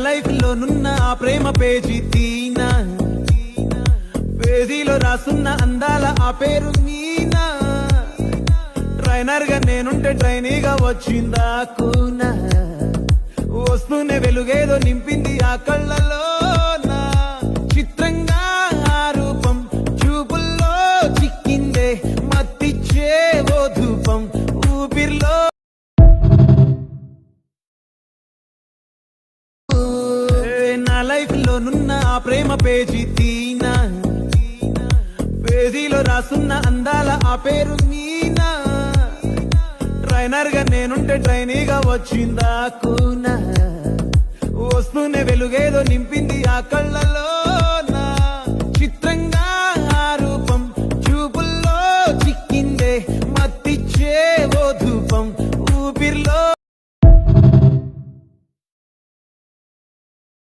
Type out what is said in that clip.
Life లోనున్న ఆ ప్రేమ page తీనా, పేజీలో రాసున్న అందాల ఆ పేరు మీనా. ట్రైనర్ గా నేనుంటే ట్రైనీగా వచ్చిందా కూనా, వస్తూనే వెలుగేదో నింపింది ఆ కళ్ళలో. చిత్రంగా ఆ రూపం చూపుల్లో చిక్కిందే, మత్తిచ్చే ఓ ధూపం ఊపిరిలో. నా లైఫ్ లోనున్న ఆ ప్రేమ పేజీ తీనా, పేజీలో రాసున్న అందాల ఆ పేరు మీనా. ట్రైనర్ గా నేనుంటే ట్రైనీగా వచ్చిందా కూనా, వస్తూనే వెలుగేదో నింపింది ఆ కళ్ళలో.